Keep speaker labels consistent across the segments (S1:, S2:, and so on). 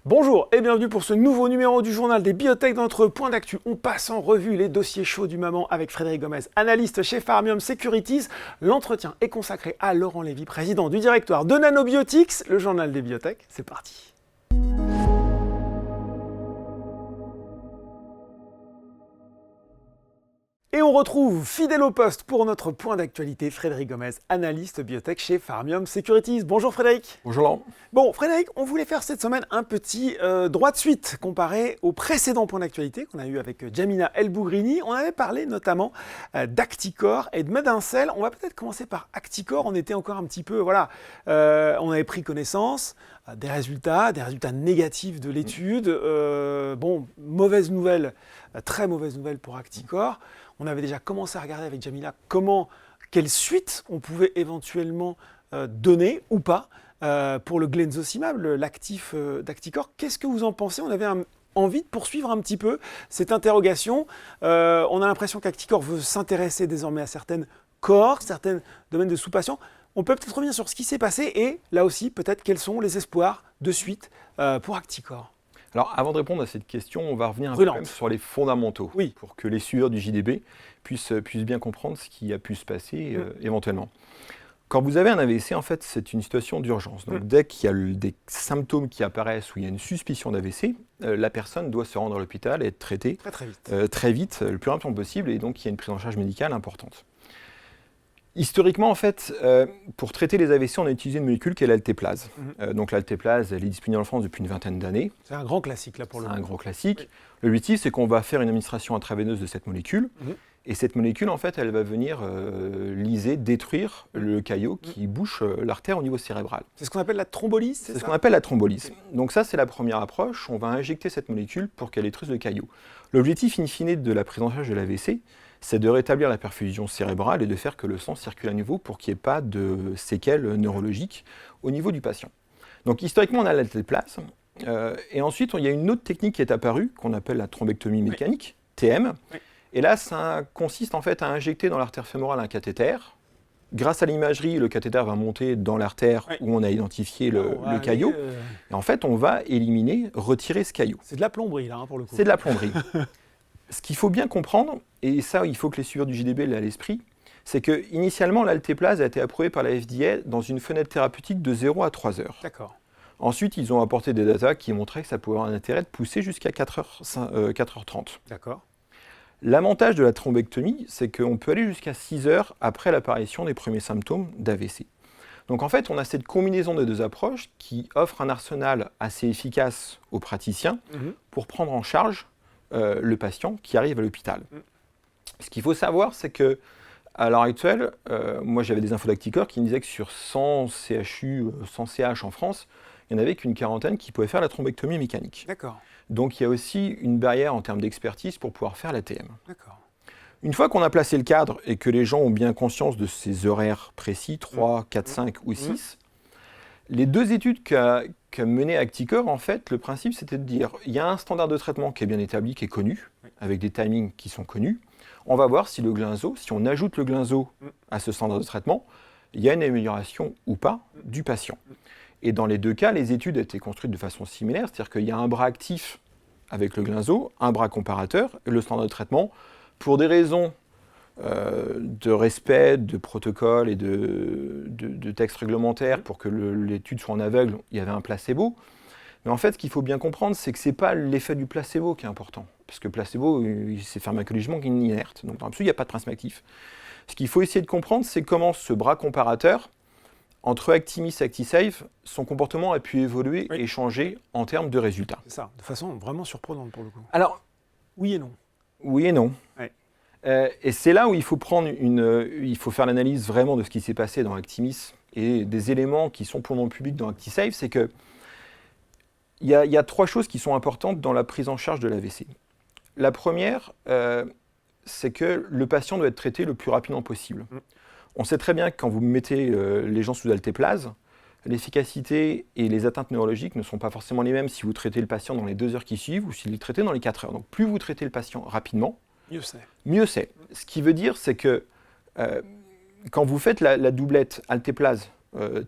S1: Bonjour et bienvenue pour ce nouveau numéro du journal des biotech dans notre point d'actu. On passe en revue les dossiers chauds du moment avec Frédéric Gomez, analyste chez Pharmium Securities. L'entretien est consacré à Laurent Lévy, président du directoire de Nanobiotics, le journal des biotech. C'est parti. Et on retrouve fidèle au poste pour notre point d'actualité, Frédéric Gomez, analyste biotech chez Pharmium Securities. Bonjour Frédéric.
S2: Bonjour Laurent.
S1: Bon Frédéric, on voulait faire cette semaine un petit droit de suite comparé au précédent point d'actualité qu'on a eu avec Jamina El-Bougrini. On avait parlé notamment d'Acticor et de Medincell. On va peut-être commencer par Acticor. On était encore un petit peu, on avait pris connaissance des résultats négatifs de l'étude. Mauvaise nouvelle, très mauvaise nouvelle pour Acticor. On avait déjà commencé à regarder avec Jamila quelle suite on pouvait éventuellement donner ou pas pour le Glenzosimab, l'actif d'Acticor. Qu'est-ce que vous en pensez ? On avait envie de poursuivre un petit peu cette interrogation. On a l'impression qu'Acticor veut s'intéresser désormais à certaines cohortes, certains domaines de sous-patients. On peut peut-être revenir sur ce qui s'est passé et là aussi peut-être quels sont les espoirs de suite pour Acticor.
S2: Alors, avant de répondre à cette question, on va revenir un peu même sur les fondamentaux pour que les suiveurs du JDB puissent bien comprendre ce qui a pu se passer éventuellement. Quand vous avez un AVC, en fait, c'est une situation d'urgence. Donc, dès qu'il y a des symptômes qui apparaissent ou il y a une suspicion d'AVC, la personne doit se rendre à l'hôpital et être traitée très vite, le plus rapidement possible, et donc il y a une prise en charge médicale importante. Historiquement, en fait, pour traiter les AVC, on a utilisé une molécule qui est l'altéplase. Donc l'altéplase, elle est disponible en France depuis une vingtaine d'années.
S1: C'est un grand classique là pour le coup.
S2: C'est un gros classique. Oui. L'objectif, c'est qu'on va faire une administration intraveineuse de cette molécule. Et cette molécule, en fait, elle va venir liser, détruire le caillot qui bouche l'artère au niveau cérébral.
S1: C'est ce qu'on appelle la thrombolyse,
S2: c'est ce qu'on appelle la thrombolyse. Donc ça, c'est la première approche. On va injecter cette molécule pour qu'elle détruise le caillot. L'objectif in fine de la prise en charge de l'AVC, c'est de rétablir la perfusion cérébrale et de faire que le sang circule à nouveau pour qu'il n'y ait pas de séquelles neurologiques au niveau du patient. Donc historiquement, on a l'altéplase. Et ensuite, il y a une autre technique qui est apparue, qu'on appelle la thrombectomie mécanique, TM. Et là, ça consiste en fait à injecter dans l'artère fémorale un cathéter. Grâce à l'imagerie, le cathéter va monter dans l'artère où on a identifié le caillot. Et en fait, on va retirer ce caillot.
S1: C'est de la plomberie, là, pour le coup.
S2: C'est de la plomberie. Ce qu'il faut bien comprendre, et ça, il faut que les suiveurs du JDB l'aient à l'esprit, c'est qu'initialement, l'altéplase a été approuvée par la FDA dans une fenêtre thérapeutique de 0 à 3 heures.
S1: D'accord.
S2: Ensuite, ils ont apporté des datas qui montraient que ça pouvait avoir un intérêt de pousser jusqu'à 4h30.
S1: D'accord.
S2: L'avantage de la thrombectomie, c'est qu'on peut aller jusqu'à 6 heures après l'apparition des premiers symptômes d'AVC. Donc en fait, on a cette combinaison des deux approches qui offre un arsenal assez efficace aux praticiens pour prendre en charge le patient qui arrive à l'hôpital. Ce qu'il faut savoir, c'est que à l'heure actuelle, moi j'avais des infos d'Acticor qui me disaient que sur 100 CHU, 100 CH en France, il n'y en avait qu'une quarantaine qui pouvaient faire la thrombectomie mécanique.
S1: D'accord.
S2: Donc il y a aussi une barrière en termes d'expertise pour pouvoir faire la TM.
S1: D'accord.
S2: Une fois qu'on a placé le cadre et que les gens ont bien conscience de ces horaires précis, 3, 4, 5 ou 6, les deux études qu'a mené Acticor, en fait, le principe, c'était de dire, il y a un standard de traitement qui est bien établi, qui est connu, avec des timings qui sont connus. On va voir si le Glenzo, si on ajoute le Glenzo à ce standard de traitement, il y a une amélioration ou pas du patient. Et dans les deux cas, les études étaient construites de façon similaire, c'est-à-dire qu'il y a un bras actif avec le Glenzo, un bras comparateur, et le standard de traitement, pour des raisons de respect, de protocole et de textes réglementaires pour que l'étude soit en aveugle, il y avait un placebo. Mais en fait, ce qu'il faut bien comprendre, c'est que ce n'est pas l'effet du placebo qui est important. Parce que le placebo, c'est pharmacologiquement inerte. Donc, dans l'absolu, il n'y a pas de principe actif. Ce qu'il faut essayer de comprendre, c'est comment ce bras comparateur, entre Actimis et Actisafe, son comportement a pu évoluer et changer en termes de résultats.
S1: C'est ça, de façon vraiment surprenante pour le coup.
S2: Alors,
S1: oui et non.
S2: Oui et non.
S1: Ouais.
S2: Et c'est là où il faut faire l'analyse vraiment de ce qui s'est passé dans Actimis et des éléments qui sont pour le public dans Actisafe, c'est que il y a trois choses qui sont importantes dans la prise en charge de l'AVC. La première, c'est que le patient doit être traité le plus rapidement possible. On sait très bien que quand vous mettez les gens sous altéplase, l'efficacité et les atteintes neurologiques ne sont pas forcément les mêmes si vous traitez le patient dans les 2 heures qui suivent ou s'il est traité dans les 4 heures. Donc plus vous traitez le patient rapidement, mieux c'est. Ce qui veut dire, c'est que quand vous faites la doublette altéplase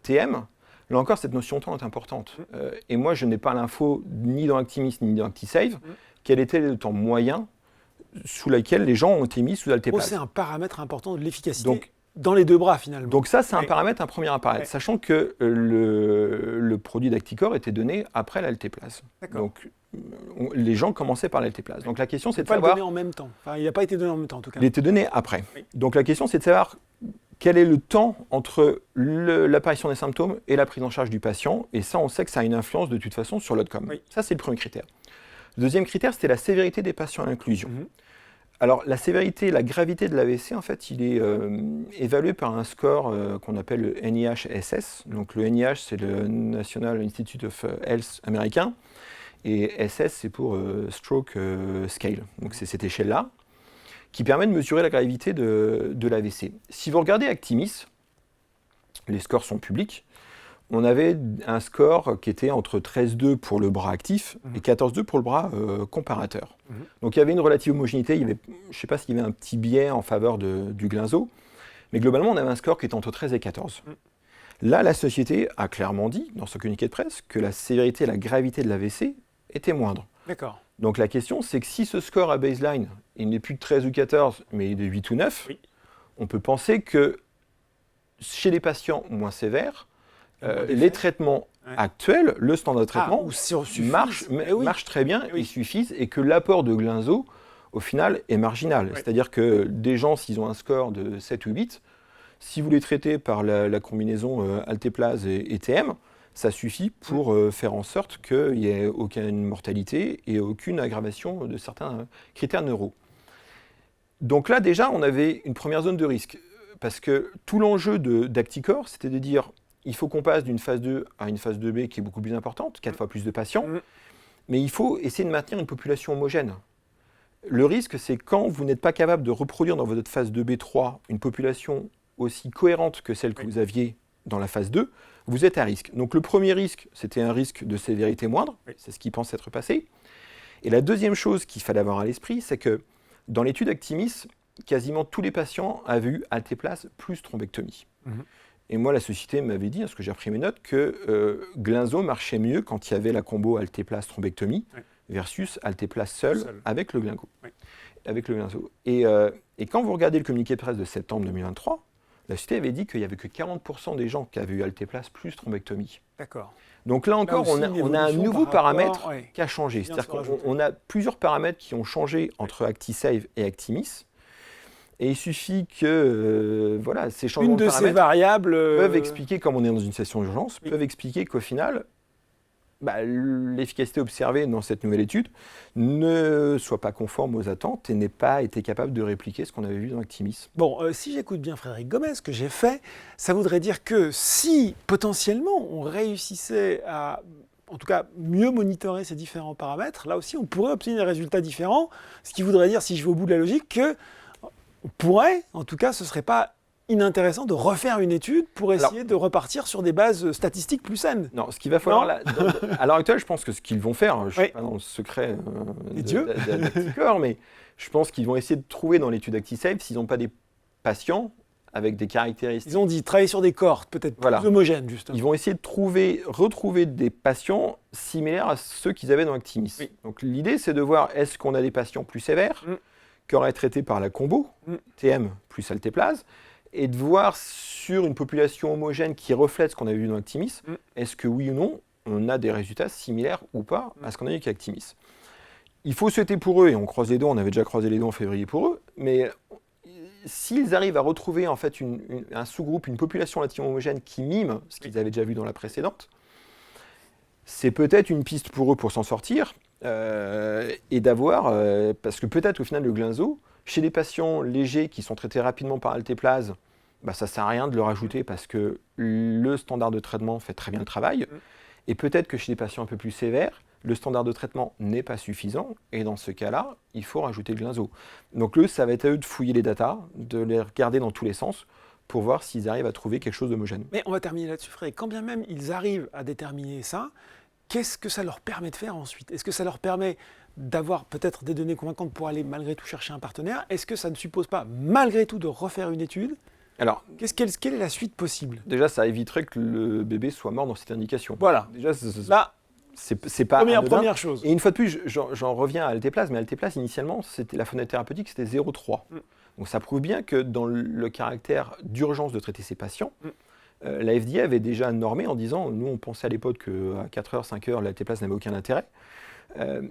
S2: TM, Là encore, cette notion de temps est importante. Et moi, je n'ai pas l'info ni dans Actimis ni dans ActiSave. Quel était le temps moyen sous lequel les gens ont été mis sous Alteplase.
S1: C'est un paramètre important de l'efficacité dans les deux bras finalement.
S2: Donc ça, c'est un paramètre, un premier paramètre, sachant que le produit d'Acticor était donné après l'Alteplase. Donc les gens commençaient par l'Alteplase. Donc la question, c'est de savoir...
S1: Il n'a pas donné en même temps. Enfin, il n'a pas été donné en même temps en tout cas.
S2: Il a été donné après. Donc la question, c'est de savoir quel est le temps entre l'apparition des symptômes et la prise en charge du patient. Et ça, on sait que ça a une influence de toute façon sur l'outcome. Ça, c'est le premier critère. Le deuxième critère, c'était la sévérité des patients à l'inclusion. Alors, la sévérité, la gravité de l'AVC, en fait, il est évalué par un score qu'on appelle le NIH-SS. Donc, le NIH, c'est le National Institute of Health américain. Et SS, c'est pour Stroke Scale. Donc, c'est cette échelle-là qui permet de mesurer la gravité de l'AVC. Si vous regardez Actimis, les scores sont publics. On avait un score qui était entre 13,2 pour le bras actif et 14,2 pour le bras comparateur. Donc il y avait une relative homogénéité, je ne sais pas s'il y avait un petit biais en faveur du Glinzo, mais globalement on avait un score qui était entre 13 et 14. Là, la société a clairement dit, dans ce communiqué de presse, que la sévérité et la gravité de l'AVC étaient moindres.
S1: D'accord.
S2: Donc la question, c'est que si ce score à baseline, il n'est plus de 13 ou 14, mais de 8 ou 9, on peut penser que chez les patients moins sévères, les traitements actuels, le standard de traitement, marche très bien et suffisent, et que l'apport de Glinzo, au final, est marginal. C'est-à-dire que des gens, s'ils ont un score de 7 ou 8, si vous les traitez par la combinaison Alteplase et TM, ça suffit pour faire en sorte qu'il n'y ait aucune mortalité et aucune aggravation de certains critères neuro. Donc là, déjà, on avait une première zone de risque. Parce que tout l'enjeu d'Acticor, c'était de dire il faut qu'on passe d'une phase 2 à une phase 2B qui est beaucoup plus importante, 4 fois plus de patients, mais il faut essayer de maintenir une population homogène. Le risque, c'est quand vous n'êtes pas capable de reproduire dans votre phase 2B3 une population aussi cohérente que celle que vous aviez dans la phase 2, vous êtes à risque. Donc le premier risque, c'était un risque de sévérité moindre, c'est ce qui pense être passé. Et la deuxième chose qu'il fallait avoir à l'esprit, c'est que dans l'étude Actimis, quasiment tous les patients avaient eu Alteplase plus thrombectomie. Et moi, la société m'avait dit, parce que j'ai repris mes notes, que Glinzo marchait mieux quand il y avait la combo Alteplase thrombectomie versus Alteplase seul avec le Glingo. Avec le Glinzo. Et quand vous regardez le communiqué de presse de septembre 2023, la société avait dit qu'il n'y avait que 40% des gens qui avaient eu Alteplase plus thrombectomie.
S1: D'accord.
S2: Donc là encore, on a un nouveau paramètre qui a changé. C'est-à-dire qu'on a plusieurs paramètres qui ont changé entre ActiSave et Actimis. Et il suffit que ces changements de paramètres
S1: ces variables
S2: peuvent expliquer, comme on est dans une session d'urgence, peuvent expliquer qu'au final, l'efficacité observée dans cette nouvelle étude ne soit pas conforme aux attentes et n'ait pas été capable de répliquer ce qu'on avait vu dans Actimis.
S1: Bon, si j'écoute bien Frédéric Gomez, ce que j'ai fait, ça voudrait dire que si potentiellement on réussissait à, en tout cas, mieux monitorer ces différents paramètres, là aussi on pourrait obtenir des résultats différents, ce qui voudrait dire, si je vais au bout de la logique, que on pourrait, en tout cas, ce ne serait pas inintéressant de refaire une étude pour essayer de repartir sur des bases statistiques plus saines.
S2: Non, ce qu'il va falloir, à l'heure actuelle, je pense que ce qu'ils vont faire, je ne suis pas dans le secret d'Acticor, mais je pense qu'ils vont essayer de trouver dans l'étude ActiSave s'ils n'ont pas des patients avec des caractéristiques.
S1: Ils ont dit travailler sur des cohortes peut-être plus homogènes, justement.
S2: Ils vont essayer de retrouver des patients similaires à ceux qu'ils avaient dans Actimis. Donc l'idée, c'est de voir est-ce qu'on a des patients plus sévères qui auraient été traités par la combo TM plus Alteplase, et de voir sur une population homogène qui reflète ce qu'on avait vu dans Actimis, est-ce que oui ou non, on a des résultats similaires ou pas à ce qu'on a vu avec Actimis. Il faut souhaiter pour eux, et on croise les doigts, on avait déjà croisé les doigts en février pour eux, mais s'ils arrivent à retrouver en fait un sous-groupe, une population relativement homogène qui mime ce qu'ils avaient déjà vu dans la précédente, c'est peut-être une piste pour eux pour s'en sortir, et d'avoir, parce que peut-être au final le Glinzo, chez les patients légers qui sont traités rapidement par Alteplase, ça ne sert à rien de le rajouter parce que le standard de traitement fait très bien le travail. Et peut-être que chez les patients un peu plus sévères, le standard de traitement n'est pas suffisant. Et dans ce cas-là, il faut rajouter le Glinzo. Donc ça va être à eux de fouiller les datas, de les regarder dans tous les sens pour voir s'ils arrivent à trouver quelque chose d'homogène.
S1: Mais on va terminer là-dessus, Frédéric. Quand bien même ils arrivent à déterminer ça, qu'est-ce que ça leur permet de faire ensuite ? Est-ce que ça leur permet d'avoir peut-être des données convaincantes pour aller malgré tout chercher un partenaire ? Est-ce que ça ne suppose pas malgré tout de refaire une étude ?
S2: Alors,
S1: Quelle est la suite possible?
S2: déjà, ça éviterait que le bébé soit mort dans cette indication.
S1: Voilà.
S2: Déjà,
S1: Là,
S2: c'est pas anodin.
S1: première chose.
S2: Et une fois de plus, j'en reviens à Alteplase, mais Alteplase, initialement, c'était la fenêtre thérapeutique, c'était 0,3. Donc ça prouve bien que dans le caractère d'urgence de traiter ces patients, la FDA avait déjà normé en disant, nous on pensait à l'époque qu'à 4 heures, 5 heures, l'altéplase n'avait aucun intérêt.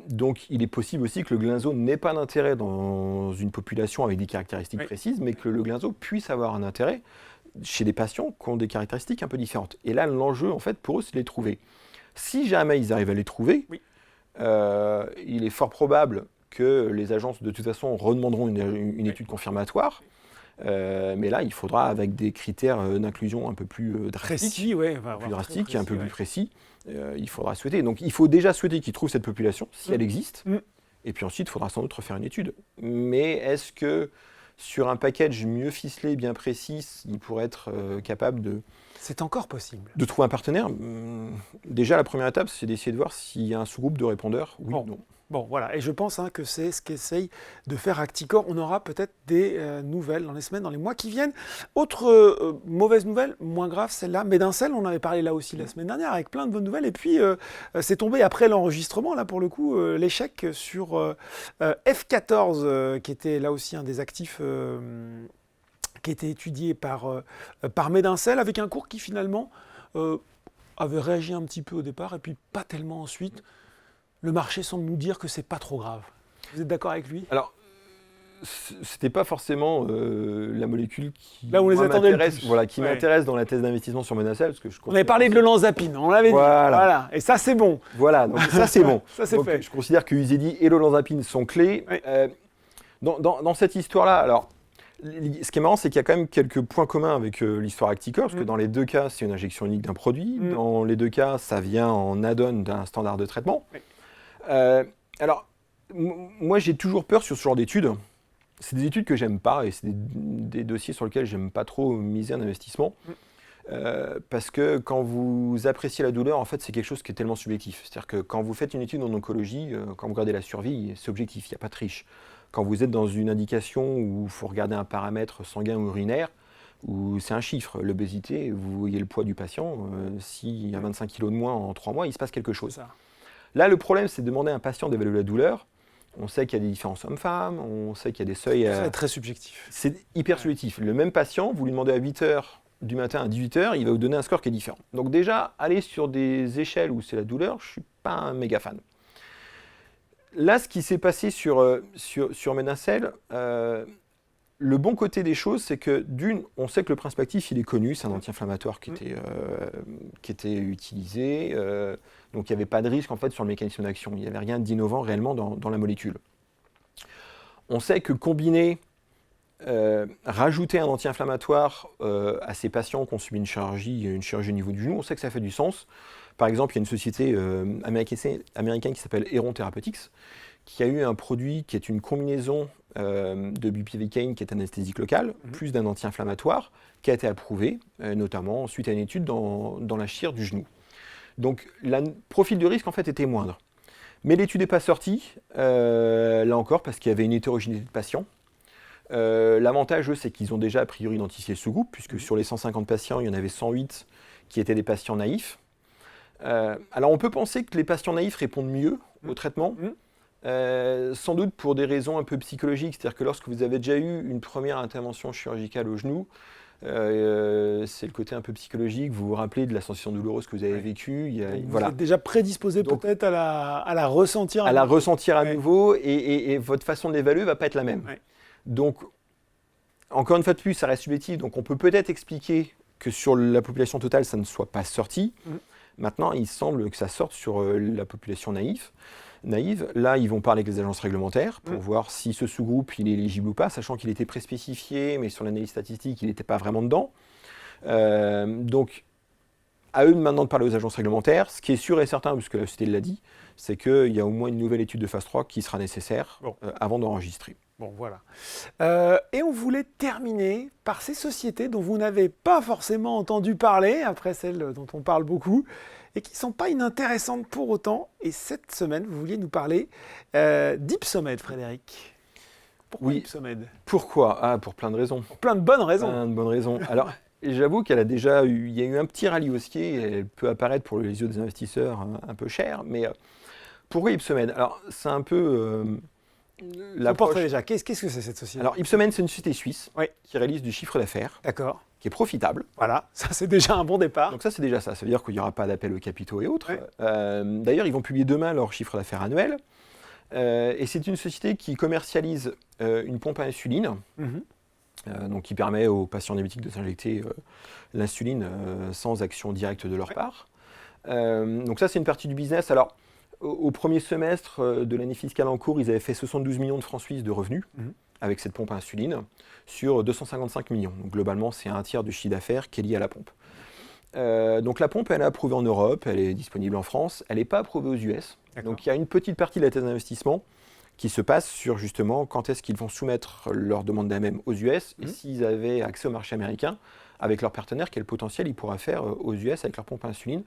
S2: Donc il est possible aussi que le glinzo n'ait pas d'intérêt dans une population avec des caractéristiques précises, mais que le glinzo puisse avoir un intérêt chez des patients qui ont des caractéristiques un peu différentes. Et là, l'enjeu, en fait, pour eux, c'est de les trouver. Si jamais ils arrivent à les trouver, il est fort probable que les agences, de toute façon, redemanderont une étude confirmatoire. Mais là, il faudra avec des critères d'inclusion un peu plus drastiques, un peu plus précis. Il faudra souhaiter. Donc, il faut déjà souhaiter qu'ils trouvent cette population, si elle existe. Et puis ensuite, il faudra sans doute refaire une étude. Mais est-ce que sur un package mieux ficelé, bien précis, il pourrait être capable de...
S1: C'est encore possible.
S2: De trouver un partenaire. Déjà, la première étape, c'est d'essayer de voir s'il y a un sous-groupe de répondeurs. Oui ou non.
S1: Bon, voilà. Et je pense que c'est ce qu'essaye de faire Acticor. On aura peut-être des nouvelles dans les semaines, dans les mois qui viennent. Autre mauvaise nouvelle, moins grave, celle-là. Médincel, on avait parlé là aussi la semaine dernière avec plein de bonnes nouvelles. Et puis, c'est tombé après l'enregistrement, là, pour le coup, l'échec sur F14, qui était là aussi un des actifs... qui était étudié par Médincel, avec un cours qui finalement avait réagi un petit peu au départ, et puis pas tellement ensuite. Le marché semble nous dire que c'est pas trop grave. Vous êtes d'accord avec lui?
S2: Alors, c'était pas forcément la molécule qui m'intéresse dans la thèse d'investissement sur Médincel. Parce que
S1: on avait parlé de l'olanzapine, on l'avait dit. Voilà. Et ça, c'est bon.
S2: Voilà, donc ça, c'est bon.
S1: Ça, c'est fait.
S2: Je considère que Uzedy et l'olanzapine sont clés. Dans cette histoire-là, alors, ce qui est marrant, c'est qu'il y a quand même quelques points communs avec l'histoire Acticor, parce que dans les deux cas, c'est une injection unique d'un produit. Dans les deux cas, ça vient en add-on d'un standard de traitement. Alors, moi, j'ai toujours peur sur ce genre d'études. C'est des études que j'aime pas, et c'est des dossiers sur lesquels j'aime pas trop miser un investissement. Parce que quand vous appréciez la douleur, en fait, c'est quelque chose qui est tellement subjectif. C'est-à-dire que quand vous faites une étude en oncologie, quand vous regardez la survie, c'est objectif, il n'y a pas de triche. Quand vous êtes dans une indication où il faut regarder un paramètre sanguin ou urinaire, où c'est un chiffre, l'obésité, vous voyez le poids du patient, s'il y a 25 kg de moins en 3 mois, il se passe quelque chose. Là, le problème, c'est de demander à un patient d'évaluer la douleur. On sait qu'il y a des différences hommes-femmes, on sait qu'il y a des seuils...
S1: C'est très subjectif.
S2: C'est hyper subjectif. Le même patient, vous lui demandez à 8h du matin à 18h, il va vous donner un score qui est différent. Donc déjà, aller sur des échelles où c'est la douleur, je ne suis pas un méga fan. Là, ce qui s'est passé sur Médincel, le bon côté des choses, c'est que d'une, on sait que le principe actif, il est connu, c'est un anti-inflammatoire qui était utilisé, donc il n'y avait pas de risque en fait sur le mécanisme d'action, il n'y avait rien d'innovant réellement dans la molécule. On sait que combiner, rajouter un anti-inflammatoire à ces patients qui ont subi une chirurgie au niveau du genou, on sait que ça fait du sens. Par exemple, il y a une société américaine qui s'appelle Heron Therapeutics, qui a eu un produit qui est une combinaison de bupivacaine, qui est anesthésique locale, plus d'un anti-inflammatoire, qui a été approuvé, notamment suite à une étude dans la chire du genou. Donc, le profil de risque, en fait, était moindre. Mais l'étude n'est pas sortie, là encore, parce qu'il y avait une hétérogénéité de patients. L'avantage, eux, c'est qu'ils ont déjà a priori identifié le sous-groupe, puisque sur les 150 patients, il y en avait 108 qui étaient des patients naïfs. Alors, on peut penser que les patients naïfs répondent mieux au traitement, sans doute pour des raisons un peu psychologiques. C'est-à-dire que lorsque vous avez déjà eu une première intervention chirurgicale au genou, c'est le côté un peu psychologique. Vous vous rappelez de la sensation douloureuse que vous avez vécue.
S1: Vous êtes déjà prédisposé peut-être à la ressentir.
S2: À la ressentir à nouveau, et votre façon de l'évaluer ne va pas être la même. Donc, encore une fois de plus, ça reste subjectif. Donc, on peut peut-être expliquer que sur la population totale, ça ne soit pas sorti. Maintenant, il semble que ça sorte sur la population naïve. Là, ils vont parler avec les agences réglementaires pour voir si ce sous-groupe il est éligible ou pas, sachant qu'il était préspécifié, mais sur l'analyse statistique, il n'était pas vraiment dedans. Donc, à eux maintenant de parler aux agences réglementaires. Ce qui est sûr et certain, puisque la société l'a dit, c'est qu'il y a au moins une nouvelle étude de phase 3 qui sera nécessaire avant d'enregistrer.
S1: Bon, voilà. Et on voulait terminer par ces sociétés dont vous n'avez pas forcément entendu parler, après celles dont on parle beaucoup, et qui ne sont pas inintéressantes pour autant. Et cette semaine, vous vouliez nous parler d'Ypsomed, Frédéric. Pourquoi Ypsomed?
S2: Pourquoi? Pour plein de raisons.
S1: Pour plein de bonnes raisons.
S2: Plein de bonnes raisons. Alors, j'avoue il y a eu un petit rallye haussier, et elle peut apparaître pour les yeux des investisseurs un peu cher, mais pourquoi Ypsomed? Alors, c'est un peu
S1: l'approche. Déjà, qu'est-ce que c'est cette société?
S2: Alors, Ypsomed, c'est une société suisse qui réalise du chiffre d'affaires.
S1: D'accord.
S2: Qui est profitable.
S1: Voilà, ça c'est déjà un bon départ.
S2: Donc ça c'est déjà ça, ça veut dire qu'il n'y aura pas d'appel aux capitaux et autres. D'ailleurs, ils vont publier demain leur chiffre d'affaires annuel. Et c'est une société qui commercialise une pompe à insuline, donc qui permet aux patients diabétiques de s'injecter l'insuline sans action directe de leur part. Donc ça c'est une partie du business. Alors au premier semestre de l'année fiscale en cours, ils avaient fait 72 millions de francs suisses de revenus avec cette pompe à insuline sur 255 millions. Donc globalement c'est un tiers du chiffre d'affaires qui est lié à la pompe. Donc la pompe elle est approuvée en Europe, elle est disponible en France, elle n'est pas approuvée aux US. Donc il y a une petite partie de la thèse d'investissement qui se passe sur justement quand est-ce qu'ils vont soumettre leur demande d'AMM aux US et s'ils avaient accès au marché américain avec leurs partenaires, quel potentiel ils pourraient faire aux US avec leur pompe à insuline,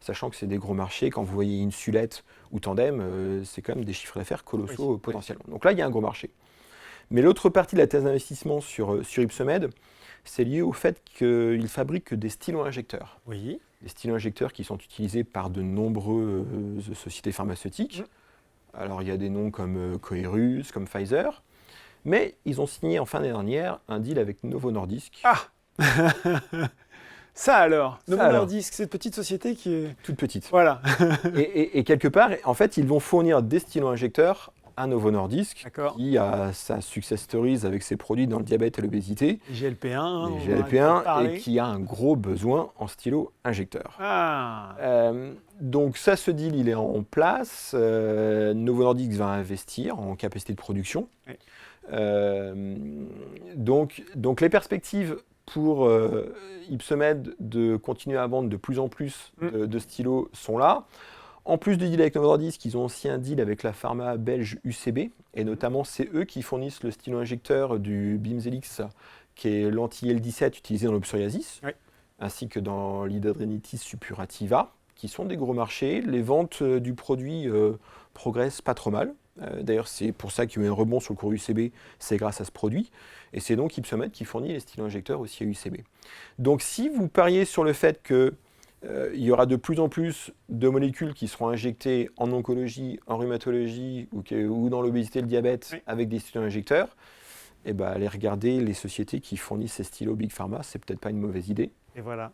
S2: sachant que c'est des gros marchés, quand vous voyez Insulette ou Tandem, c'est quand même des chiffres d'affaires colossaux potentiellement. Donc là il y a un gros marché. Mais l'autre partie de la thèse d'investissement sur Ypsomed, c'est lié au fait qu'ils fabriquent des stylos-injecteurs.
S1: Oui.
S2: Des stylos-injecteurs qui sont utilisés par de nombreuses sociétés pharmaceutiques. Alors il y a des noms comme Coherus, comme Pfizer. Mais ils ont signé en fin d'année dernière un deal avec Novo Nordisk.
S1: Ah Ça alors, Novo Nordisk, cette petite société qui est...
S2: Toute petite.
S1: Voilà.
S2: et quelque part, en fait, ils vont fournir des stylos-injecteurs à Novo Nordisk, qui a sa success stories avec ses produits dans le diabète et l'obésité.
S1: GLP-1.
S2: GLP-1 et qui a un gros besoin en stylo-injecteur. Donc ça, ce deal, il est en place. Novo Nordisk va investir en capacité de production. Donc les perspectives pour Ypsomed de continuer à vendre de plus en plus de stylos sont là. En plus du deal avec Novo Nordisk, ils ont aussi un deal avec la pharma belge UCB, et notamment c'est eux qui fournissent le stylo-injecteur du Bimzelx, qui est l'anti-L17 utilisé dans le psoriasis, ainsi que dans l'hidradenitis suppurativa, qui sont des gros marchés. Les ventes du produit progressent pas trop mal. D'ailleurs, c'est pour ça qu'il y a eu un rebond sur le cours UCB, c'est grâce à ce produit. Et c'est donc Ypsomed qui fournit les stylo-injecteurs aussi à UCB. Donc si vous pariez sur le fait que il y aura de plus en plus de molécules qui seront injectées en oncologie, en rhumatologie ou dans l'obésité et le diabète avec des stylos-injecteurs, et ben, allez regarder les sociétés qui fournissent ces stylos Big Pharma, c'est peut-être pas une mauvaise idée.
S1: Et voilà.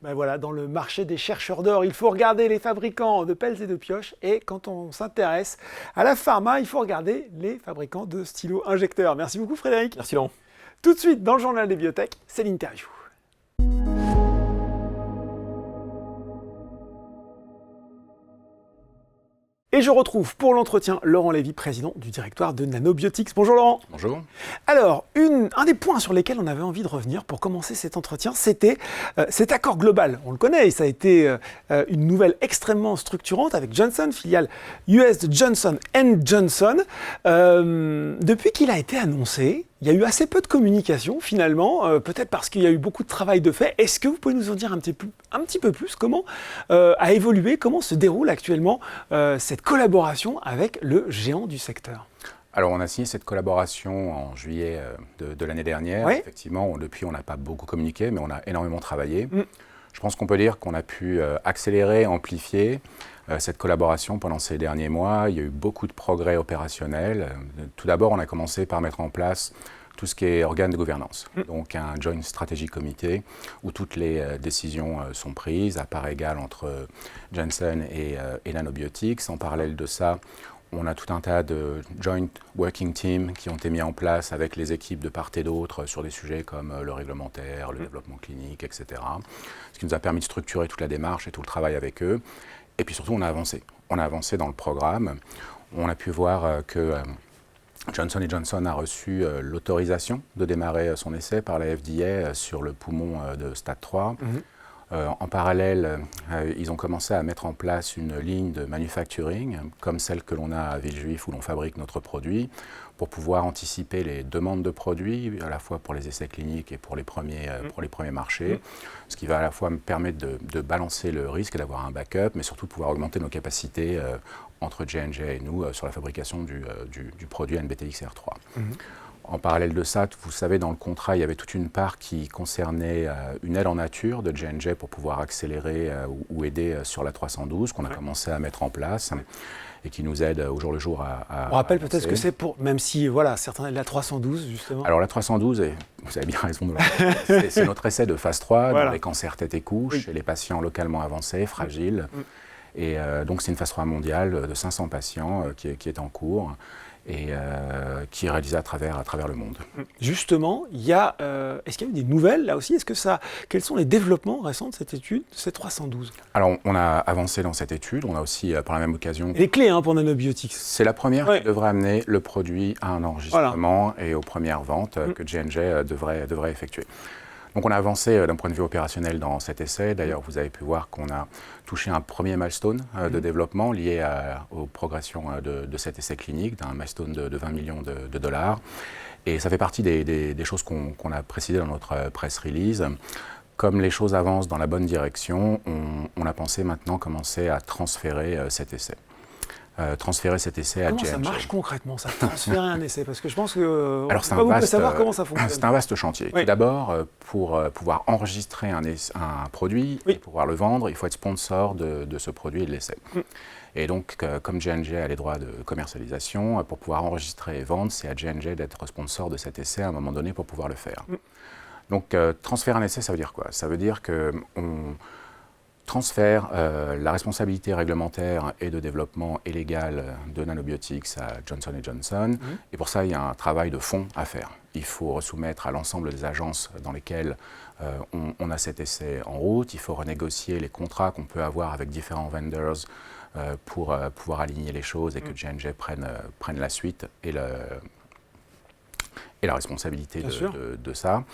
S2: Voilà,
S1: dans le marché des chercheurs d'or, il faut regarder les fabricants de pelles et de pioches. Et quand on s'intéresse à la pharma, il faut regarder les fabricants de stylos-injecteurs. Merci beaucoup Frédéric.
S2: Merci Laurent.
S1: Tout de suite, dans le journal des biotech, c'est l'interview. Et je retrouve pour l'entretien Laurent Lévy, président du directoire de Nanobiotics. Bonjour Laurent.
S3: Bonjour.
S1: Alors, un des points sur lesquels on avait envie de revenir pour commencer cet entretien, c'était cet accord global. On le connaît, et ça a été une nouvelle extrêmement structurante avec Johnson, filiale US de Johnson & Johnson. Depuis qu'il a été annoncé, il y a eu assez peu de communication finalement, peut-être parce qu'il y a eu beaucoup de travail de fait. Est-ce que vous pouvez nous en dire un petit peu plus comment a évolué, comment se déroule actuellement cette collaboration avec le géant du secteur?
S3: Alors on a signé cette collaboration en juillet de l'année dernière.
S1: Oui.
S3: Effectivement, depuis on n'a pas beaucoup communiqué, mais on a énormément travaillé. Je pense qu'on peut dire qu'on a pu accélérer, amplifier cette collaboration pendant ces derniers mois. Il y a eu beaucoup de progrès opérationnels. Tout d'abord, on a commencé par mettre en place tout ce qui est organe de gouvernance. Donc un Joint Strategy Committee où toutes les décisions sont prises à part égale entre Johnson et Nanobiotics. En parallèle de ça, on a tout un tas de joint working teams qui ont été mis en place avec les équipes de part et d'autre sur des sujets comme le réglementaire, le développement clinique, etc. Ce qui nous a permis de structurer toute la démarche et tout le travail avec eux. Et puis surtout, on a avancé. On a avancé dans le programme. On a pu voir que Johnson & Johnson a reçu l'autorisation de démarrer son essai par la FDA sur le poumon de stade 3. En parallèle, ils ont commencé à mettre en place une ligne de manufacturing, comme celle que l'on a à Villejuif où l'on fabrique notre produit, pour pouvoir anticiper les demandes de produits, à la fois pour les essais cliniques et pour les premiers marchés, ce qui va à la fois me permettre de balancer le risque et d'avoir un backup, mais surtout de pouvoir augmenter nos capacités entre J&J et nous sur la fabrication du produit NBTXR3. En parallèle de ça, vous savez, dans le contrat, il y avait toute une part qui concernait une aide en nature de J&J pour pouvoir accélérer ou aider sur la 312 qu'on a commencé à mettre en place et qui nous aide au jour le jour à
S1: On rappelle peut-être ce que c'est pour, même si voilà, certains la 312 justement.
S3: Alors la 312, et vous avez bien raison de le rappeler, c'est notre essai de phase 3 dans les cancers tête et cou, chez les patients localement avancés, fragiles. Et donc c'est une phase 3 mondiale de 500 patients qui est en cours et qui est réalisée à travers le monde.
S1: Justement, est-ce qu'il y a eu des nouvelles là aussi? Quels sont les développements récents de cette étude, de cette 312?
S3: Alors, on a avancé dans cette étude. On a aussi, par la même occasion...
S1: Les clés pour Nanobiotics.
S3: C'est la première qui devrait amener le produit à un enregistrement et aux premières ventes que J&J devrait effectuer. Donc on a avancé d'un point de vue opérationnel dans cet essai. D'ailleurs, vous avez pu voir qu'on a touché un premier milestone de développement lié aux progressions de cet essai clinique, d'un milestone de 20 millions de dollars. Et ça fait partie des choses qu'on a précisées dans notre press release. Comme les choses avancent dans la bonne direction, on a pensé maintenant commencer à transférer cet essai. Transférer cet essai à J&J.
S1: Comment ça marche concrètement, ça, transférer un essai? Parce que je pense qu'on
S3: va
S1: savoir comment ça fonctionne.
S3: C'est un vaste chantier. Tout d'abord, pour pouvoir enregistrer un produit et pouvoir le vendre, il faut être sponsor de ce produit et de l'essai. Et donc, comme J&J a les droits de commercialisation, pour pouvoir enregistrer et vendre, c'est à J&J d'être sponsor de cet essai à un moment donné pour pouvoir le faire. Donc, transférer un essai, ça veut dire quoi? Ça veut dire qu'on transfère la responsabilité réglementaire et de développement et légale de Nanobiotics à Johnson & Johnson. Et pour ça, il y a un travail de fond à faire. Il faut resoumettre à l'ensemble des agences dans lesquelles on a cet essai en route. Il faut renégocier les contrats qu'on peut avoir avec différents vendors pour pouvoir aligner les choses et que J&J prenne la suite et la responsabilité de ça.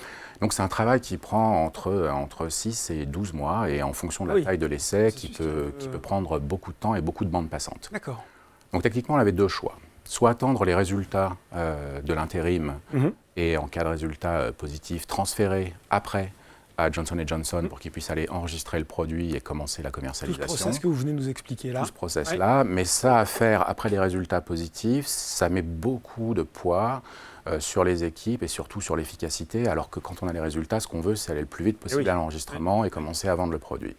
S3: Donc c'est un travail qui prend entre 6 et 12 mois et en fonction de la taille de l'essai qui peut prendre beaucoup de temps et beaucoup de bandes passantes.
S1: D'accord.
S3: Donc techniquement on avait deux choix. Soit attendre les résultats de l'intérim et en cas de résultats positifs transférer après à Johnson & Johnson pour qu'ils puissent aller enregistrer le produit et commencer la commercialisation.
S1: Tout ce process que vous venez de nous expliquer là.
S3: Tout ce process-là, mais ça à faire après les résultats positifs, ça met beaucoup de poids sur les équipes et surtout sur l'efficacité, alors que quand on a les résultats, ce qu'on veut, c'est aller le plus vite possible à l'enregistrement et commencer à vendre le produit.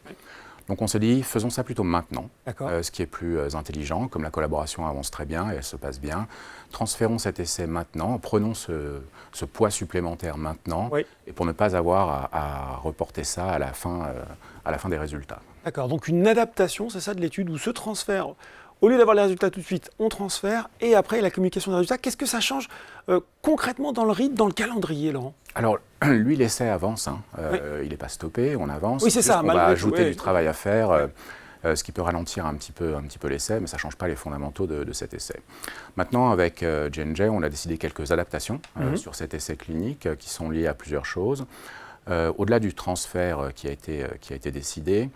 S3: Donc on s'est dit, faisons ça plutôt maintenant, ce qui est plus intelligent, comme la collaboration avance très bien et elle se passe bien. Transférons cet essai maintenant, prenons ce poids supplémentaire maintenant, et pour ne pas avoir à reporter ça à la fin des résultats.
S1: D'accord, donc une adaptation, c'est ça de l'étude, où ce transfert, au lieu d'avoir les résultats tout de suite, on transfère, et après la communication des résultats, qu'est-ce que ça change concrètement dans le rythme, dans le calendrier, Laurent?
S3: Alors, lui, l'essai avance, il n'est pas stoppé, on avance.
S1: Oui, c'est ça.
S3: On va ajouter du travail à faire, ce qui peut ralentir un petit peu l'essai, mais ça ne change pas les fondamentaux de cet essai. Maintenant, avec J&J, on a décidé quelques adaptations sur cet essai clinique qui sont liées à plusieurs choses. Au-delà du transfert qui a été décidé,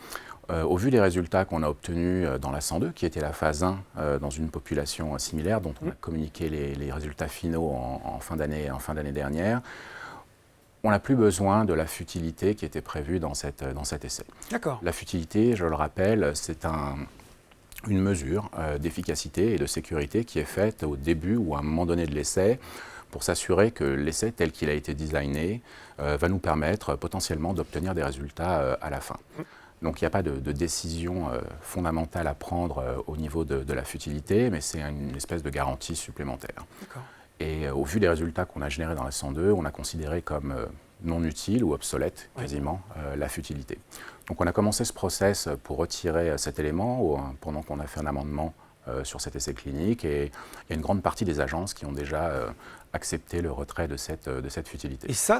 S3: au vu des résultats qu'on a obtenus dans la 102, qui était la phase 1 dans une population similaire, dont on a communiqué les résultats finaux en fin d'année dernière, on n'a plus besoin de la futilité qui était prévue dans cet essai.
S1: D'accord.
S3: La futilité, je le rappelle, c'est une mesure d'efficacité et de sécurité qui est faite au début ou à un moment donné de l'essai pour s'assurer que l'essai tel qu'il a été designé va nous permettre potentiellement d'obtenir des résultats à la fin. Donc il n'y a pas de décision fondamentale à prendre au niveau de la futilité, mais c'est une espèce de garantie supplémentaire. Et au vu des résultats qu'on a générés dans la 102, on a considéré comme non utile ou obsolète quasiment la futilité. Donc on a commencé ce process pour retirer cet élément pendant qu'on a fait un amendement sur cet essai clinique et il y a une grande partie des agences qui ont déjà accepté le retrait de cette futilité.
S1: Et ça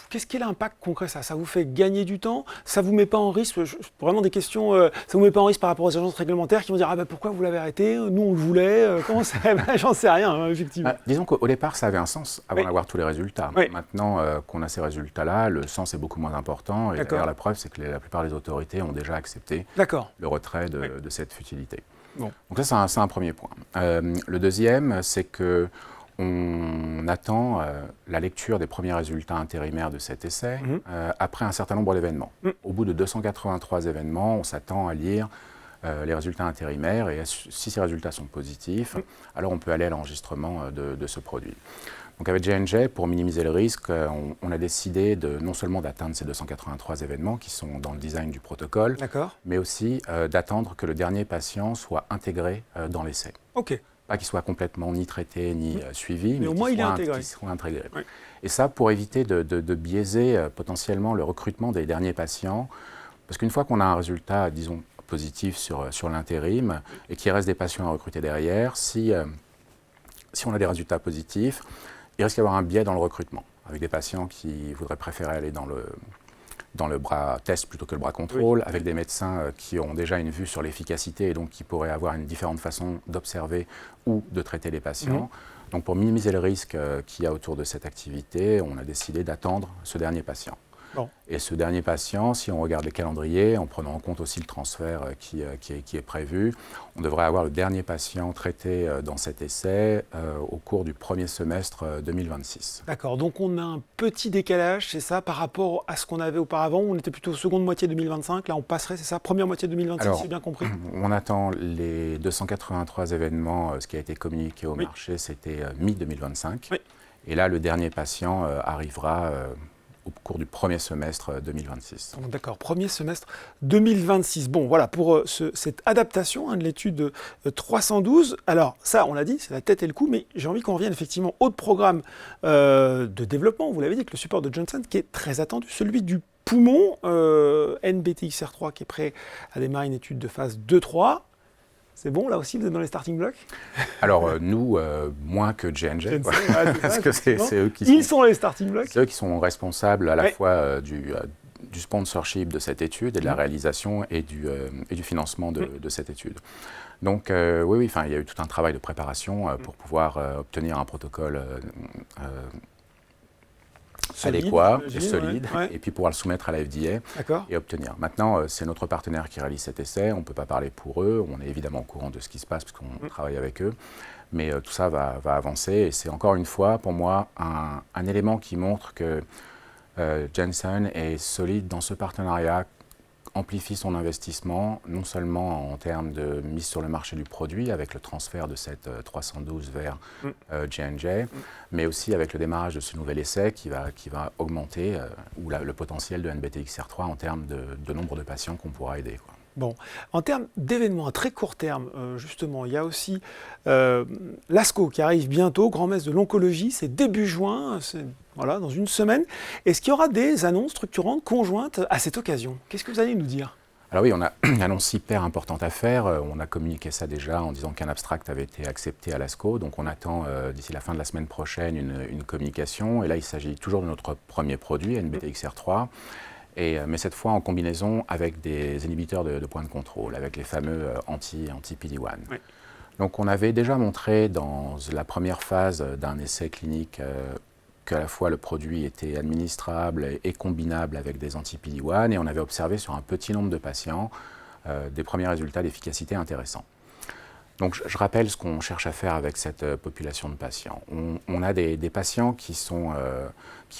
S1: qu'est-ce qu'est l'impact concret ça? Ça vous fait gagner du temps? Ça vous met pas en risque? Vraiment des questions, ça vous met pas en risque par rapport aux agences réglementaires qui vont dire ah ben pourquoi vous l'avez arrêté? Nous on le voulait, comment ça? J'en sais rien, hein, effectivement.
S3: Disons qu'au départ ça avait un sens avant d'avoir tous les résultats.
S1: Oui.
S3: Maintenant qu'on a ces résultats-là, le sens est beaucoup moins important et d'ailleurs la preuve c'est que la plupart des autorités ont déjà accepté le retrait de cette futilité.
S1: Bon.
S3: Donc ça c'est un premier point. Le deuxième c'est que on attend la lecture des premiers résultats intérimaires de cet essai après un certain nombre d'événements. Au bout de 283 événements, on s'attend à lire les résultats intérimaires et si ces résultats sont positifs, alors on peut aller à l'enregistrement de ce produit. Donc avec J&J, pour minimiser le risque, on a décidé non seulement d'atteindre ces 283 événements qui sont dans le design du protocole, mais aussi d'attendre que le dernier patient soit intégré dans l'essai.
S1: Ok.
S3: Pas qu'il soit complètement ni traité ni suivi,
S1: mais au moins
S3: qu'il soit intégré. Oui. Et ça pour éviter de biaiser potentiellement le recrutement des derniers patients, parce qu'une fois qu'on a un résultat, disons, positif sur l'intérim et qu'il reste des patients à recruter derrière, si on a des résultats positifs, il risque d'y avoir un biais dans le recrutement, avec des patients qui voudraient préférer aller dans le bras test plutôt que le bras contrôle, avec des médecins qui ont déjà une vue sur l'efficacité et donc qui pourraient avoir une différente façon d'observer ou de traiter les patients. Donc pour minimiser le risque qu'il y a autour de cette activité, on a décidé d'attendre ce dernier patient. Bon. Et ce dernier patient, si on regarde les calendriers, en prenant en compte aussi le transfert qui est prévu, on devrait avoir le dernier patient traité dans cet essai au cours du premier semestre 2026.
S1: D'accord, donc on a un petit décalage, c'est ça, par rapport à ce qu'on avait auparavant. On était plutôt seconde moitié 2025, là on passerait, c'est ça, première moitié 2026, j'ai bien compris.
S3: On attend les 283 événements, ce qui a été communiqué au marché, c'était mi-2025. Oui. Et là, le dernier patient arrivera au cours du premier semestre 2026.
S1: D'accord, premier semestre 2026. Bon, voilà, pour cette adaptation de l'étude 312. Alors, ça, on l'a dit, c'est la tête et le cou, mais j'ai envie qu'on revienne effectivement au programme de développement, vous l'avez dit, avec le support de Johnson, qui est très attendu, celui du poumon, NBTXR3, qui est prêt à démarrer une étude de phase 2-3. C'est bon, là aussi, vous êtes dans les starting blocks?
S3: Alors, nous, moins que J&J, parce que c'est eux qui
S1: sont les starting blocks.
S3: C'est eux qui sont responsables à la fois du sponsorship de cette étude et de la réalisation et du financement de cette étude. Donc, oui, il y a eu tout un travail de préparation pour pouvoir obtenir un protocole adéquat et solide, et puis pouvoir le soumettre à la FDA et obtenir. Maintenant, c'est notre partenaire qui réalise cet essai, on ne peut pas parler pour eux, on est évidemment au courant de ce qui se passe parce qu'on travaille avec eux, mais tout ça va avancer et c'est encore une fois pour moi un élément qui montre que Janssen est solide dans ce partenariat, amplifie son investissement, non seulement en termes de mise sur le marché du produit, avec le transfert de cette 312 vers J&J, mais aussi avec le démarrage de ce nouvel essai qui va augmenter le potentiel de NBTXR3 en termes de nombre de patients qu'on pourra aider.
S1: Bon, en termes d'événements à très court terme, justement, il y a aussi l'ASCO qui arrive bientôt, grand-messe de l'oncologie, c'est début juin, voilà, dans une semaine. Est-ce qu'il y aura des annonces structurantes conjointes à cette occasion? Qu'est-ce que vous allez nous dire?
S3: Alors oui, on a une annonce hyper importante à faire. On a communiqué ça déjà en disant qu'un abstract avait été accepté à l'ASCO. Donc on attend d'ici la fin de la semaine prochaine une communication. Et là, il s'agit toujours de notre premier produit, NBTXR3. Mais cette fois en combinaison avec des inhibiteurs de point de contrôle, avec les fameux anti-PD-1. Oui. Donc on avait déjà montré dans la première phase d'un essai clinique qu'à la fois le produit était administrable et combinable avec des anti-PD-1 et on avait observé sur un petit nombre de patients des premiers résultats d'efficacité intéressants. Donc je rappelle ce qu'on cherche à faire avec cette population de patients. On a des patients qui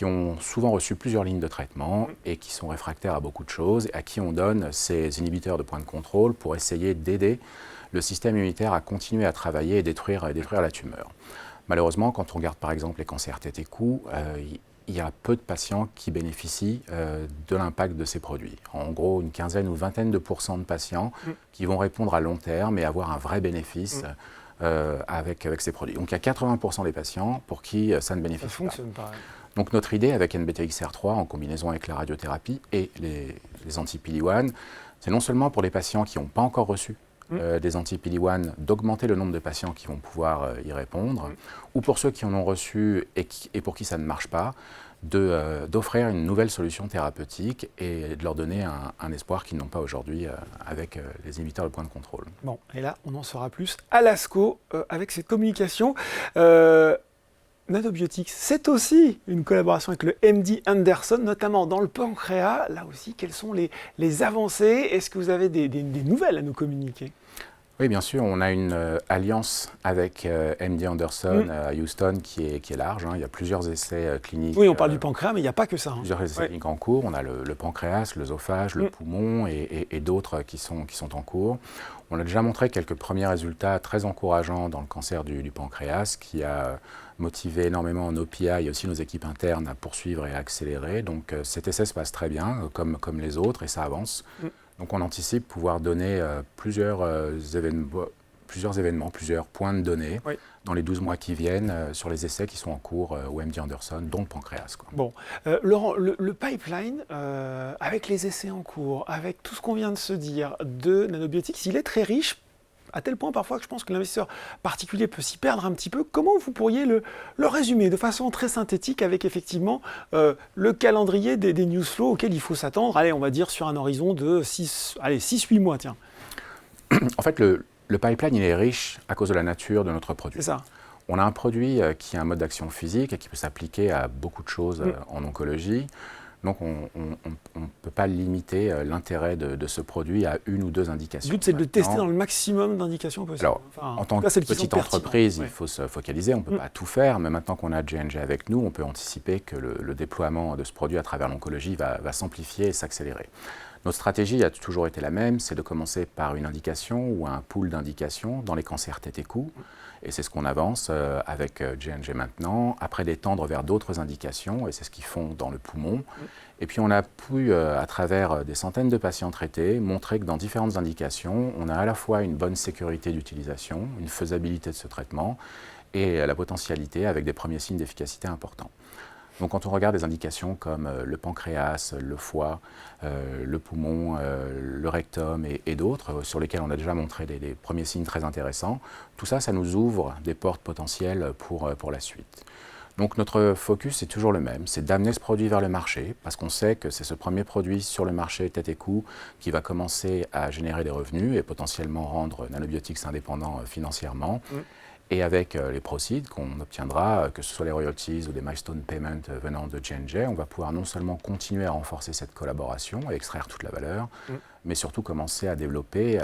S3: ont souvent reçu plusieurs lignes de traitement et qui sont réfractaires à beaucoup de choses, et à qui on donne ces inhibiteurs de point de contrôle pour essayer d'aider le système immunitaire à continuer à travailler et détruire la tumeur. Malheureusement, quand on regarde par exemple les cancers tête et cou, il y a peu de patients qui bénéficient de l'impact de ces produits. En gros, une quinzaine ou vingtaine de % de patients qui vont répondre à long terme et avoir un vrai bénéfice avec ces produits. Donc il y a 80% des patients pour qui ça ne bénéficie pas. Ça fonctionne pareil. Donc notre idée avec NBTXR3 en combinaison avec la radiothérapie et les anti-PD-1, c'est non seulement pour les patients qui n'ont pas encore reçu des anti-PD-1, d'augmenter le nombre de patients qui vont pouvoir y répondre, ou pour ceux qui en ont reçu et pour qui ça ne marche pas, d'offrir une nouvelle solution thérapeutique et de leur donner un espoir qu'ils n'ont pas aujourd'hui avec les inhibiteurs de point de contrôle.
S1: Bon, et là, on en saura plus à l'ASCO avec cette communication. Nanobiotics, c'est aussi une collaboration avec le MD Anderson, notamment dans le pancréas. Là aussi, quelles sont les avancées? Est-ce que vous avez des nouvelles à nous communiquer?
S3: Oui, bien sûr, on a une alliance avec MD Anderson à Houston qui est large. Il y a plusieurs essais cliniques.
S1: Oui, on parle du pancréas, mais il n'y a pas que ça.
S3: Plusieurs essais cliniques en cours. On a le pancréas, l'œsophage, le poumon et d'autres qui sont en cours. On a déjà montré quelques premiers résultats très encourageants dans le cancer du pancréas qui a motivé énormément nos PI et aussi nos équipes internes à poursuivre et à accélérer. Donc cet essai se passe très bien, comme les autres, et ça avance. Donc on anticipe pouvoir donner plusieurs événements, plusieurs points de données dans les 12 mois qui viennent sur les essais qui sont en cours au MD Anderson, dont le pancréas.
S1: Bon, Laurent, le pipeline, avec les essais en cours, avec tout ce qu'on vient de se dire de Nanobiotics, il est très riche, à tel point parfois que je pense que l'investisseur particulier peut s'y perdre un petit peu. Comment vous pourriez le résumer de façon très synthétique avec effectivement le calendrier des news flows auxquels il faut s'attendre, allez, on va dire sur un horizon de 6-8 mois, tiens.
S3: En fait, le pipeline, il est riche à cause de la nature de notre produit.
S1: C'est ça.
S3: On a un produit qui a un mode d'action physique et qui peut s'appliquer à beaucoup de choses en oncologie. Donc, on ne peut pas limiter l'intérêt de ce produit à une ou deux indications.
S1: Le but, c'est de le tester dans le maximum d'indications possibles.
S3: Alors, en tant que petite entreprise, il faut se focaliser. On ne peut pas tout faire, mais maintenant qu'on a J&J avec nous, on peut anticiper que le déploiement de ce produit à travers l'oncologie va s'amplifier et s'accélérer. Notre stratégie a toujours été la même, c'est de commencer par une indication ou un pool d'indications dans les cancers tête et cou. Et c'est ce qu'on avance avec J&J maintenant, après d'étendre vers d'autres indications, et c'est ce qu'ils font dans le poumon. Et puis on a pu, à travers des centaines de patients traités, montrer que dans différentes indications, on a à la fois une bonne sécurité d'utilisation, une faisabilité de ce traitement, et la potentialité avec des premiers signes d'efficacité importants. Donc quand on regarde des indications comme le pancréas, le foie, le poumon, le rectum et d'autres, sur lesquels on a déjà montré des premiers signes très intéressants, tout ça, ça nous ouvre des portes potentielles pour la suite. Donc notre focus est toujours le même, c'est d'amener ce produit vers le marché, parce qu'on sait que c'est ce premier produit sur le marché tête et cou qui va commencer à générer des revenus et potentiellement rendre Nanobiotics indépendant financièrement. Et avec les proceeds qu'on obtiendra, que ce soit les royalties ou des milestone payments venant de J&J, on va pouvoir non seulement continuer à renforcer cette collaboration et extraire toute la valeur, mais surtout commencer à développer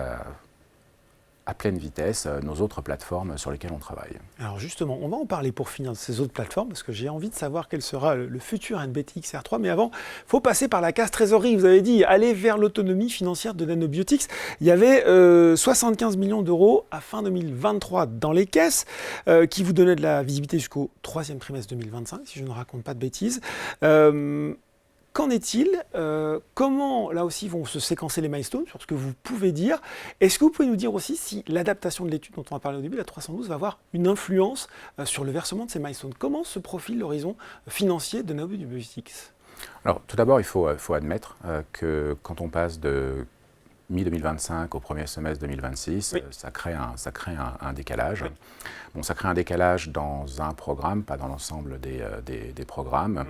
S3: à pleine vitesse nos autres plateformes sur lesquelles on travaille.
S1: Alors justement, on va en parler pour finir de ces autres plateformes, parce que j'ai envie de savoir quel sera le futur NBTXR3, mais avant, il faut passer par la case trésorerie. Vous avez dit aller vers l'autonomie financière de Nanobiotics. Il y avait 75 millions d'euros à fin 2023 dans les caisses, qui vous donnaient de la visibilité jusqu'au 3e trimestre 2025, si je ne raconte pas de bêtises. Qu'en est-il? Comment, là aussi, vont se séquencer les milestones sur ce que vous pouvez dire? Est-ce que vous pouvez nous dire aussi si l'adaptation de l'étude dont on a parlé au début, la 312, va avoir une influence sur le versement de ces milestones? Comment se profile l'horizon financier de Nanobiotics?
S3: Alors, tout d'abord, il faut admettre que quand on passe de mi-2025 au premier semestre 2026, ça crée un décalage. Bon, ça crée un décalage dans un programme, pas dans l'ensemble des programmes.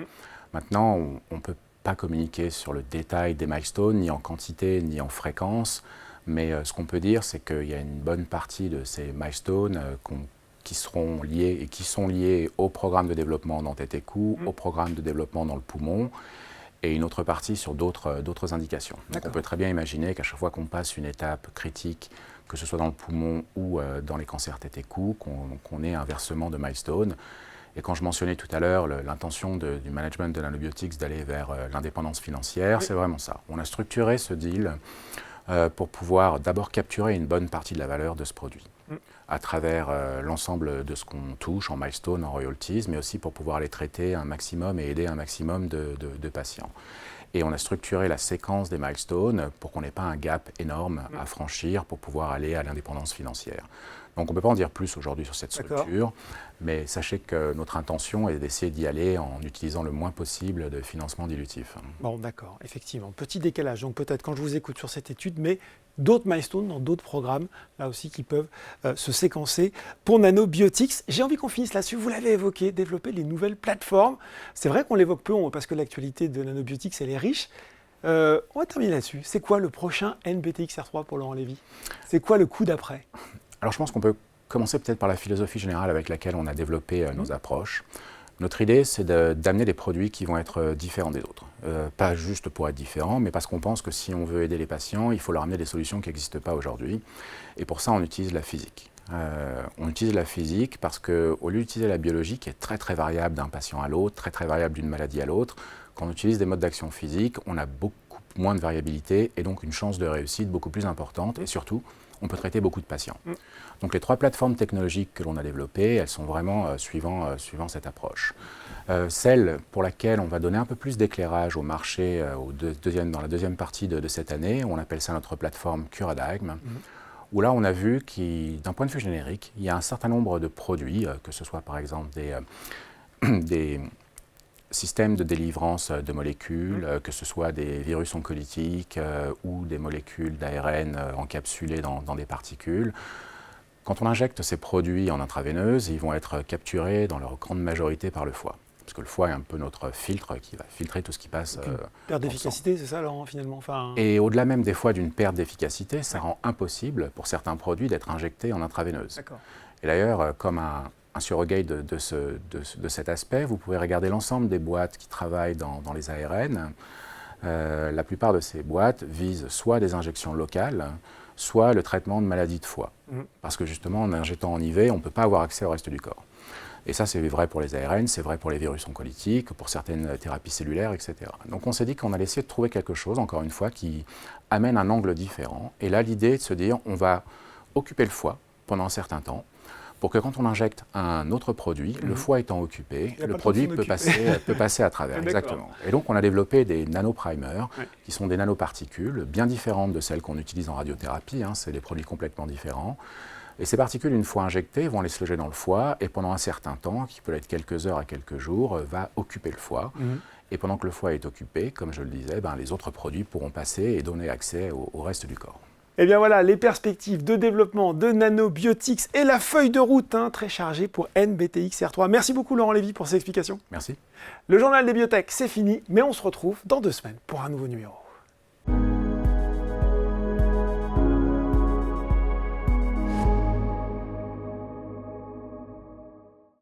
S3: Maintenant, on ne peut pas communiquer sur le détail des milestones, ni en quantité, ni en fréquence, mais ce qu'on peut dire, c'est qu'il y a une bonne partie de ces milestones qui seront liés et qui sont liés au programme de développement dans tête et cou, au programme de développement dans le poumon, et une autre partie sur d'autres indications. Donc on peut très bien imaginer qu'à chaque fois qu'on passe une étape critique, que ce soit dans le poumon ou dans les cancers tête et cou, qu'on ait un versement de milestones. Et quand je mentionnais tout à l'heure l'intention du management de Nanobiotics d'aller vers l'indépendance financière, c'est vraiment ça. On a structuré ce deal pour pouvoir d'abord capturer une bonne partie de la valeur de ce produit à travers l'ensemble de ce qu'on touche en milestone, en royalties, mais aussi pour pouvoir les traiter un maximum et aider un maximum de patients. Et on a structuré la séquence des milestones pour qu'on n'ait pas un gap énorme à franchir pour pouvoir aller à l'indépendance financière. Donc on ne peut pas en dire plus aujourd'hui sur cette
S1: D'accord.
S3: structure, mais sachez que notre intention est d'essayer d'y aller en utilisant le moins possible de financement dilutif.
S1: Bon, d'accord, effectivement. Petit décalage, donc peut-être quand je vous écoute sur cette étude, mais d'autres milestones dans d'autres programmes, là aussi, qui peuvent se séquencer pour Nanobiotics. J'ai envie qu'on finisse là-dessus. Vous l'avez évoqué, développer les nouvelles plateformes. C'est vrai qu'on l'évoque peu parce que l'actualité de Nanobiotics, elle est riche. On va terminer là-dessus. C'est quoi le prochain NBTX R3 pour Laurent Lévy? C'est quoi le coup d'après?
S3: Alors je pense qu'on peut commencer peut-être par la philosophie générale avec laquelle on a développé nos approches. Notre idée, c'est d'amener des produits qui vont être différents des autres. Pas juste pour être différents, mais parce qu'on pense que si on veut aider les patients, il faut leur amener des solutions qui n'existent pas aujourd'hui. Et pour ça, on utilise la physique. On utilise la physique parce qu'au lieu d'utiliser la biologie, qui est très très variable d'un patient à l'autre, très très variable d'une maladie à l'autre, quand on utilise des modes d'action physiques, on a beaucoup moins de variabilité et donc une chance de réussite beaucoup plus importante. Et surtout, on peut traiter beaucoup de patients. Donc les 3 plateformes technologiques que l'on a développées, elles sont vraiment suivant cette approche. Celle pour laquelle on va donner un peu plus d'éclairage au marché dans la deuxième partie de cette année, on appelle ça notre plateforme Curadigm, où là on a vu d'un point de vue générique, il y a un certain nombre de produits, que ce soit par exemple des systèmes de délivrance de molécules, que ce soit des virus oncolytiques ou des molécules d'ARN encapsulées dans des particules. Quand on injecte ces produits en intraveineuse, ils vont être capturés dans leur grande majorité par le foie. Parce que le foie est un peu notre filtre qui va filtrer tout ce qui passe.
S1: Perte d'efficacité, c'est ça, Laurent, finalement
S3: Et au-delà même des fois d'une perte d'efficacité, ça rend impossible pour certains produits d'être injectés en intraveineuse.
S1: D'accord.
S3: Et d'ailleurs, comme un surrogate de cet aspect, vous pouvez regarder l'ensemble des boîtes qui travaillent dans les ARN. La plupart de ces boîtes visent soit des injections locales, soit le traitement de maladies de foie. Parce que justement, en injectant en IV, on ne peut pas avoir accès au reste du corps. Et ça, c'est vrai pour les ARN, c'est vrai pour les virus oncolytiques, pour certaines thérapies cellulaires, etc. Donc on s'est dit qu'on allait essayer de trouver quelque chose, encore une fois, qui amène un angle différent. Et là, l'idée est de se dire, on va occuper le foie pendant un certain temps, pour que quand on injecte un autre produit, le foie étant occupé, le produit peut passer à travers. Exactement. Et donc on a développé des nanoprimers, qui sont des nanoparticules bien différentes de celles qu'on utilise en radiothérapie, c'est des produits complètement différents. Et ces particules, une fois injectées, vont aller se loger dans le foie et pendant un certain temps, qui peut être quelques heures à quelques jours, va occuper le foie. Et pendant que le foie est occupé, comme je le disais, les autres produits pourront passer et donner accès au reste du corps.
S1: Eh bien voilà, les perspectives de développement de Nanobiotics et la feuille de route très chargée pour NBTX R3. Merci beaucoup Laurent Lévy pour ces explications.
S3: Merci.
S1: Le journal des biotech, c'est fini, mais on se retrouve dans 2 semaines pour un nouveau numéro.